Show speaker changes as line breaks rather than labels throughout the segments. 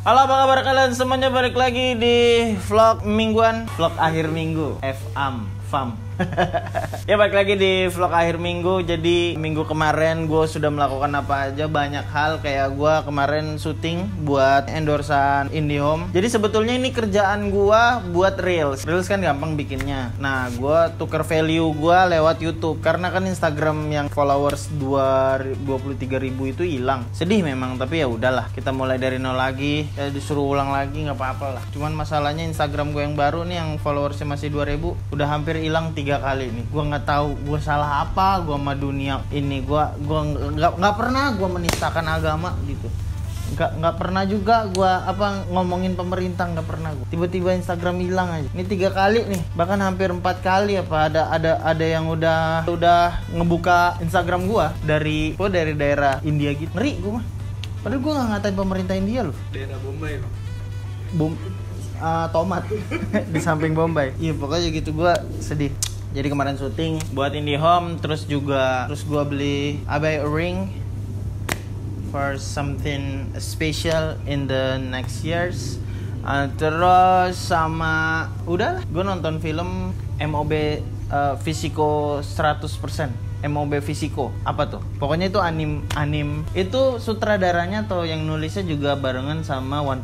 Halo, apa kabar kalian semuanya? Balik lagi di vlog mingguan, vlog akhir minggu, FAM. Ya, balik lagi di vlog akhir minggu. Jadi minggu kemarin gue sudah melakukan apa aja, banyak hal. Kayak gue kemarin syuting buat endorsan IndiHome. Jadi sebetulnya ini kerjaan gue buat Reels kan gampang bikinnya. Nah, gue tuker value gue lewat YouTube. Karena kan Instagram yang followers 23.000 itu hilang. Sedih memang, tapi ya udahlah, kita mulai dari nol lagi. Ya, disuruh ulang lagi nggak apa-apa lah. Cuman masalahnya Instagram gue yang baru nih, yang followersnya masih 2.000, udah hampir hilang 3 kali nih. Gue nggak tahu gue salah apa, gue sama dunia ini. Gue nggak pernah gue menistakan agama gitu. Nggak pernah juga gue ngomongin pemerintah, nggak pernah gue. Tiba-tiba Instagram hilang aja. Ini 3 kali nih, bahkan hampir 4 kali apa. Ada yang udah ngebuka Instagram gue dari daerah India gitu. Ngeri gue mah. Padahal gue nggak ngatain pemerintah India loh.
Daerah Bombay loh.
Tomat di samping Bombay. Iya, pokoknya gitu, gue sedih. Jadi kemarin syuting buat IndiHome, terus gue beli a ring for something special in the next years. Terus sama udah gue nonton film MOB Fisico 100%. MOB Fisico apa tuh? Pokoknya itu anim itu sutradaranya atau yang nulisnya juga barengan sama One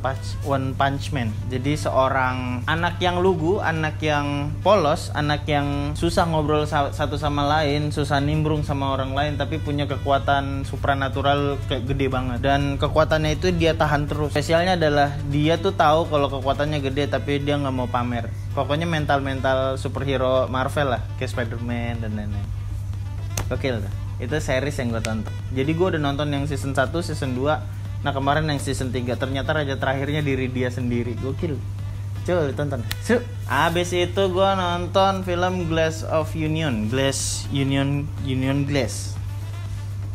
Punch Man. Jadi seorang anak yang lugu, anak yang polos, anak yang susah ngobrol satu sama lain, susah nimbrung sama orang lain, tapi punya kekuatan supranatural kayak gede banget. Dan kekuatannya itu dia tahan terus. Spesialnya adalah dia tuh tahu kalau kekuatannya gede, tapi dia nggak mau pamer. Pokoknya mental superhero Marvel lah, kayak Spider-Man dan lain-lain. Gokil tuh. Itu series yang gue tonton. Jadi gue udah nonton yang season 1, season 2. Nah, kemarin yang season 3. Ternyata raja terakhirnya diri dia sendiri. Gokil. Coba lu tonton. Abis itu gue nonton film Glass of Union. Union Glass.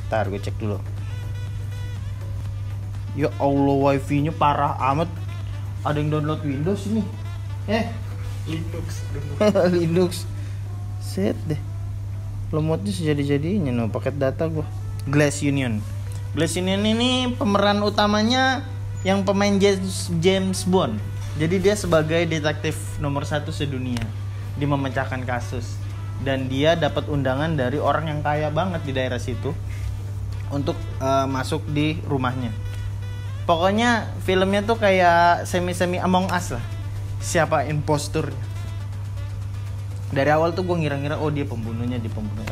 Ntar gue cek dulu. Ya Allah, wifi-nya parah amat. Ada yang download Windows ini. Linux. Set deh. Lemotnya sejadi-jadinya paket data gua. Glass Union ini pemeran utamanya yang pemain James Bond. Jadi dia sebagai detektif nomor 1 sedunia. Dia memecahkan kasus. Dan dia dapat undangan dari orang yang kaya banget di daerah situ untuk masuk di rumahnya. Pokoknya filmnya tuh kayak semi Among Us lah. Siapa imposturnya. Dari awal tuh gue ngira-ngira dia pembunuhnya.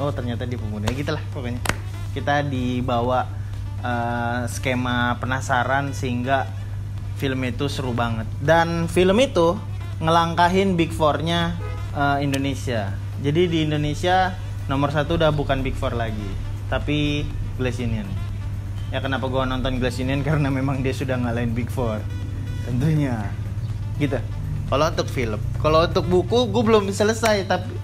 Oh, ternyata dia pembunuhnya. Gitu lah pokoknya. Kita dibawa skema penasaran sehingga film itu seru banget. Dan film itu ngelangkahin Big Four-nya Indonesia. Jadi di Indonesia nomor 1 udah bukan Big Four lagi, tapi Glass Union. Ya, kenapa gue nonton Glass Union? Karena memang dia sudah ngalahin Big Four tentunya. Gitu. Kalau untuk film, kalau untuk buku gue belum selesai, tapi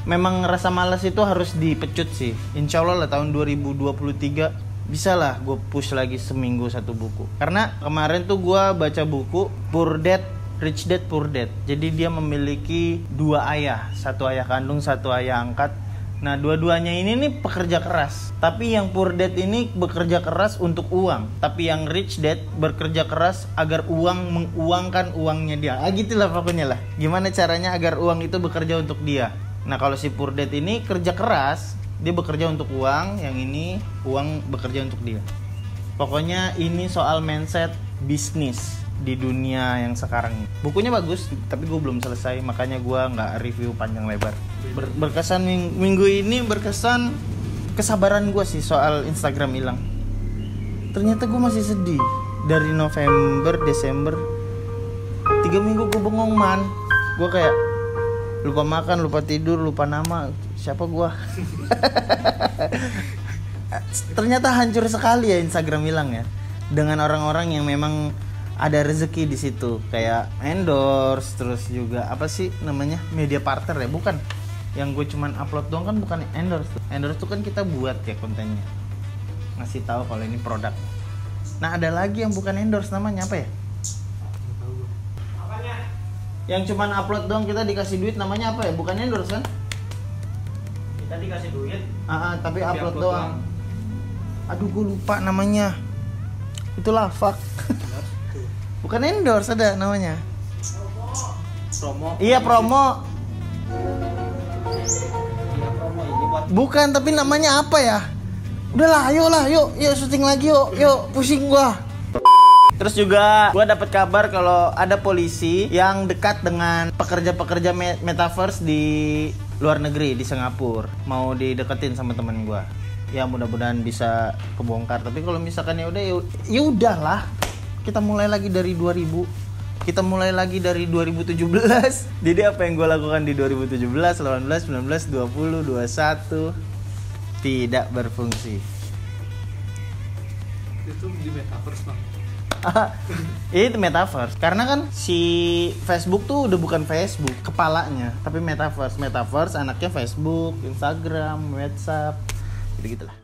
memang rasa malas itu harus dipecut sih. Insya Allah lah tahun 2023 bisa lah gue push lagi seminggu 1 buku. Karena kemarin tuh gue baca buku Poor Dad, Rich Dad, Poor Dad. Jadi dia memiliki 2 ayah, 1 ayah kandung, 1 ayah angkat. Nah, dua-duanya ini nih pekerja keras. Tapi yang Poor Dad ini bekerja keras untuk uang. Tapi yang Rich Dad bekerja keras agar uang menguangkan uangnya dia. Gitulah pokoknya lah. Gimana caranya agar uang itu bekerja untuk dia. Nah, kalau si Poor Dad ini kerja keras, dia bekerja untuk uang. Yang ini uang bekerja untuk dia. Pokoknya ini soal mindset bisnis di dunia yang sekarang ini. Bukunya bagus, tapi gue belum selesai, makanya gue nggak review panjang lebar. Berkesan minggu ini, berkesan kesabaran gue sih soal Instagram hilang. Ternyata gue masih sedih. Dari November, Desember 3 minggu gue bengong man. Gue kayak lupa makan, lupa tidur, lupa nama. Siapa gue? Ternyata hancur sekali ya Instagram hilang ya. Dengan orang-orang yang memang ada rezeki di situ, kayak endorse, terus juga apa sih namanya, media partner ya, bukan yang gue cuman upload doang, kan bukan endorse tuh. Endorse tuh kan kita buat ya kontennya, ngasih tahu kalau ini produk. Nah, ada lagi yang bukan endorse, namanya apa ya? Apanya? Yang cuman upload doang kita dikasih duit, namanya apa ya? Bukan endorse kan? Kita dikasih duit. Tapi upload doang. Aduh, gue lupa namanya. Itulah fuck. Bukan endorse, ada namanya.
Promo.
Iya, promo.
Iya, promo ini buat.
Bukan, tapi namanya apa ya? Udahlah, yuk syuting lagi yuk, pusing gua. Terus juga gua dapat kabar kalau ada polisi yang dekat dengan pekerja-pekerja metaverse di luar negeri, di Singapura, mau dideketin sama temen gua. Ya mudah-mudahan bisa kebongkar. Tapi kalau misalkan ya udahlah. Kita mulai lagi dari 2000. Kita mulai lagi dari 2017. Jadi apa yang gue lakukan di 2017, 18, 19, 20, 21 tidak berfungsi.
Itu di metaverse, Bang.
Itu metaverse. Karena kan si Facebook tuh udah bukan Facebook kepalanya, tapi metaverse. Metaverse anaknya Facebook, Instagram, WhatsApp, gitu-gitulah.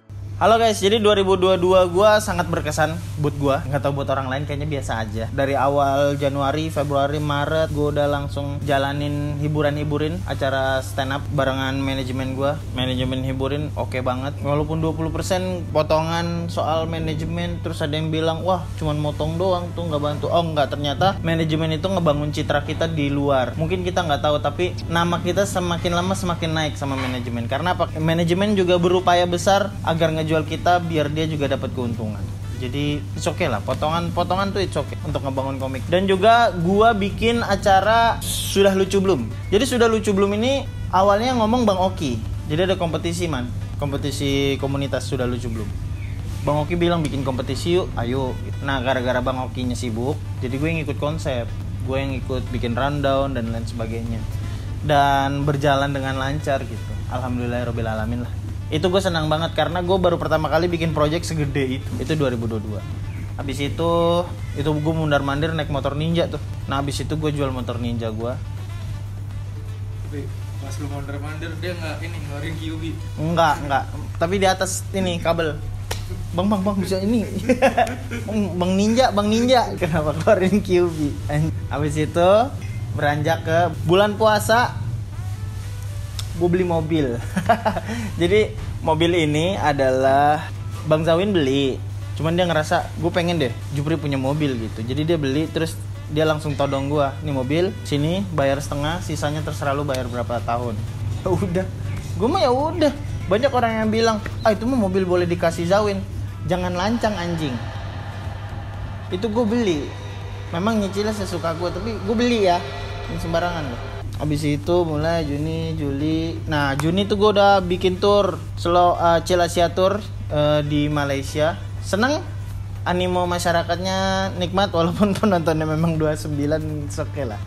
Halo guys, jadi 2022 gue sangat berkesan buat gue. Nggak tahu buat orang lain kayaknya biasa aja. Dari awal Januari, Februari, Maret gue udah langsung jalanin hiburin acara stand up barengan manajemen gue. Manajemen hiburin oke banget. Walaupun 20% potongan soal manajemen, terus ada yang bilang, wah cuman motong doang tuh nggak bantu. Oh nggak, ternyata manajemen itu ngebangun citra kita di luar. Mungkin kita nggak tahu, tapi nama kita semakin lama semakin naik sama manajemen. Karena apa? Manajemen juga berupaya besar agar ngejual kita biar dia juga dapat keuntungan. Jadi it's okay lah, potongan tuh it's okay untuk ngebangun komik. Dan juga gua bikin acara Sudah Lucu Belum. Jadi Sudah Lucu Belum ini awalnya ngomong Bang Oki. Jadi ada kompetisi kompetisi komunitas Sudah Lucu Belum. Bang Oki bilang bikin kompetisi yuk, ayo. Nah gara-gara Bang Okinya sibuk, jadi gue yang ikut konsep, gue yang ikut bikin rundown dan lain sebagainya. Dan berjalan dengan lancar gitu. Alhamdulillahirabbil alamin lah. Itu gue senang banget karena gue baru pertama kali bikin project segede itu. Itu 2022. Habis itu gue mundar-mandir naik motor ninja tuh. Nah habis itu gue jual motor ninja gue.
Pas lu mondar-mandir dia ngeluarin QB.
Enggak. Tapi di atas ini kabel. Bang bisa ini. Bang ninja. Kenapa keluarin QB? Habis itu beranjak ke bulan puasa. Gue beli mobil. Jadi mobil ini adalah Bang Zawin beli. Cuman dia ngerasa gue pengen deh Jupri punya mobil gitu. Jadi dia beli, terus dia langsung todong gue, nih mobil sini bayar setengah, sisanya terserah lu bayar berapa tahun. Ya udah, gue mah ya udah. Banyak orang yang bilang, itu mah mobil boleh dikasih Zawin, jangan lancang anjing. Itu gue beli. Memang nyicilnya sesuka gue, tapi gue beli ya, ini sembarangan loh. Abis itu mulai Juni, Juli. Nah Juni tuh gue udah bikin tour Chill Asia Tour di Malaysia. Seneng, animo masyarakatnya nikmat. Walaupun penontonnya memang 29, oke lah.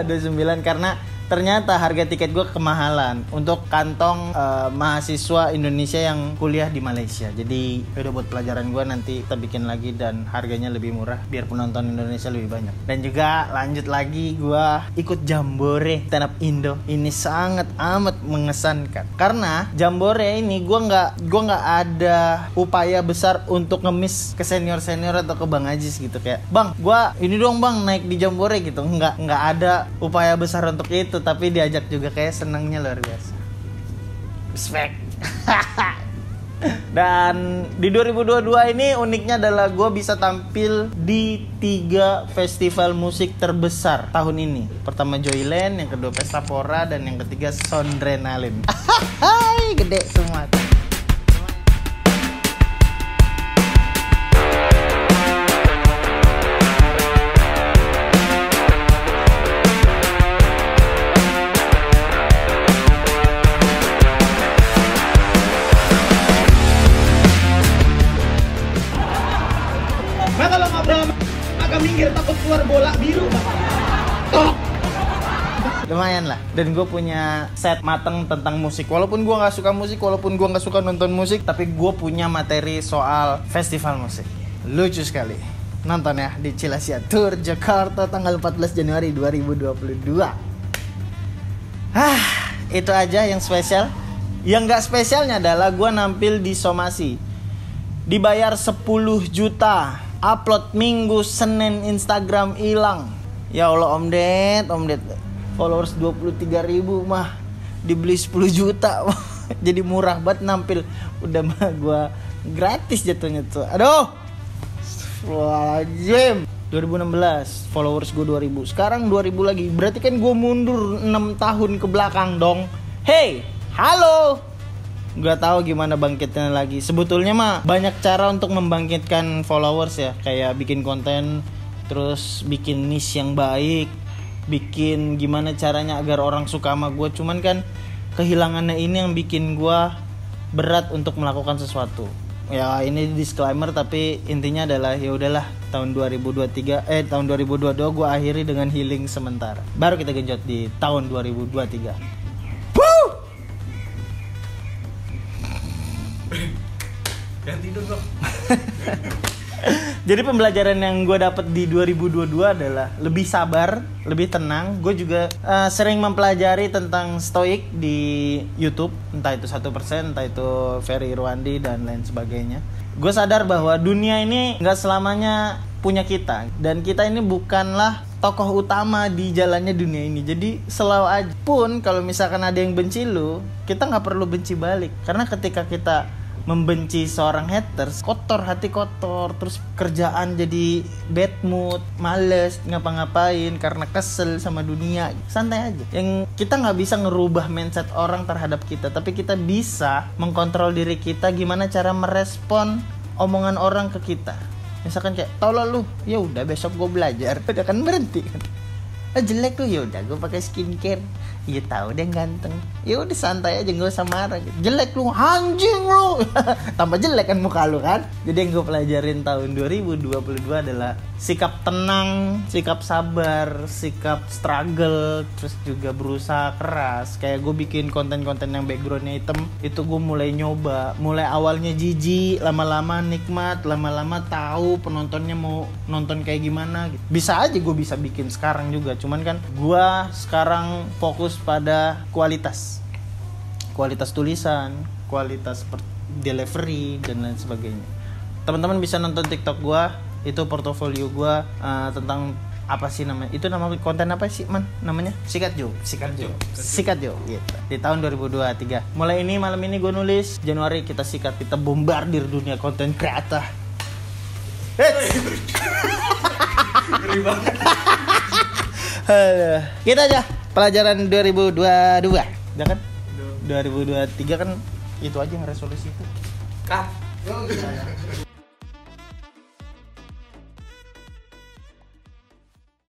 29 karena ternyata harga tiket gue kemahalan untuk kantong mahasiswa Indonesia yang kuliah di Malaysia. Jadi udah buat pelajaran gue, nanti kita bikin lagi dan harganya lebih murah biar penonton Indonesia lebih banyak. Dan juga lanjut lagi gue ikut Jambore Stand Up Indo. Ini sangat amat mengesankan karena Jambore ini gue nggak ada upaya besar untuk ngemis ke senior atau ke Bang Ajis gitu, kayak Bang gue ini dong Bang naik di Jambore gitu. Nggak ada upaya besar untuk itu, tapi diajak juga, kayak senangnya luar biasa. Respect. Dan di 2022 ini uniknya adalah gue bisa tampil di 3 festival musik terbesar tahun ini. Pertama Joyland, yang kedua Pesta Pora, dan yang ketiga Sondrenalin. Hai, gede semua. Minggir takut keluar bola biru. Lumayan lah. Dan gue punya set mateng tentang musik. Walaupun gue nggak suka musik, walaupun gue nggak suka nonton musik, tapi gue punya materi soal festival musik. Lucu sekali. Nonton ya di Chill Asia Tour Jakarta tanggal 14 Januari 2022. Itu aja yang spesial. Yang nggak spesialnya adalah gue nampil di Somasi. Dibayar 10 juta. Upload Minggu, Senin Instagram hilang. Ya Allah Om Ded followers 23.000 mah dibeli 10 juta. Jadi murah banget nampil. Udah mah gue gratis jatuhnya tuh. Aduh, astagfirullahaladzim. 2016 followers gue 2000. Sekarang 2000 lagi. Berarti kan gue mundur 6 tahun ke belakang dong. Hey, halo. Gak tahu gimana bangkitnya lagi. Sebetulnya mah banyak cara untuk membangkitkan followers ya. Kayak bikin konten, terus bikin niche yang baik, bikin gimana caranya agar orang suka sama gue. Cuman kan kehilangannya ini yang bikin gue berat untuk melakukan sesuatu. Ya ini disclaimer, tapi intinya adalah ya udahlah, tahun 2023 tahun 2022 gue akhiri dengan healing sementara. Baru kita genjot di tahun 2023.
Jangan tidur dong.
Jadi pembelajaran yang gue dapat di 2022 adalah lebih sabar, lebih tenang. Gue juga sering mempelajari tentang stoik di YouTube, entah itu 1%, entah itu Ferry Irwandi dan lain sebagainya. Gue sadar bahwa dunia ini nggak selamanya punya kita, dan kita ini bukanlah tokoh utama di jalannya dunia ini. Jadi selalu aja pun kalau misalkan ada yang benci lu, kita nggak perlu benci balik, karena ketika kita membenci seorang haters, kotor hati, kotor, terus kerjaan jadi bad mood, males ngapa-ngapain karena kesel sama dunia. Santai aja. Yang kita nggak bisa ngerubah mindset orang terhadap kita, tapi kita bisa mengkontrol diri kita gimana cara merespon omongan orang ke kita. Misalkan kayak, tolol lu, ya udah besok gue belajar, udah kan berhenti kan. Jelek lu, ya udah gue pakai skincare. Iya tahu deh ganteng. Ya udah santai aja, nggak usah marah. Jelek lu, anjing lu. Tambah jelek kan muka lu kan. Jadi yang gue pelajarin tahun 2022 adalah sikap tenang, sikap sabar, sikap struggle, terus juga berusaha keras. Kayak gue bikin konten-konten yang backgroundnya hitam, itu gue mulai nyoba. Mulai awalnya jijik, lama-lama nikmat, lama-lama tahu penontonnya mau nonton kayak gimana. Bisa aja gue bisa bikin sekarang juga. Cuman kan gue sekarang fokus pada kualitas tulisan, kualitas delivery dan lain sebagainya. Teman-teman bisa nonton TikTok gua, itu portofolio gua tentang apa sih namanya? Itu nama konten apa sih, Man? Namanya Sikat Jo gitu. Di tahun 2023. Mulai ini malam ini gua nulis, Januari kita sikat, kita bombardir dunia konten kreator.
Ngeri banget.
Kita aja pelajaran 2022. Ya kan? 2023 kan itu aja yang resolusi itu.
Kak.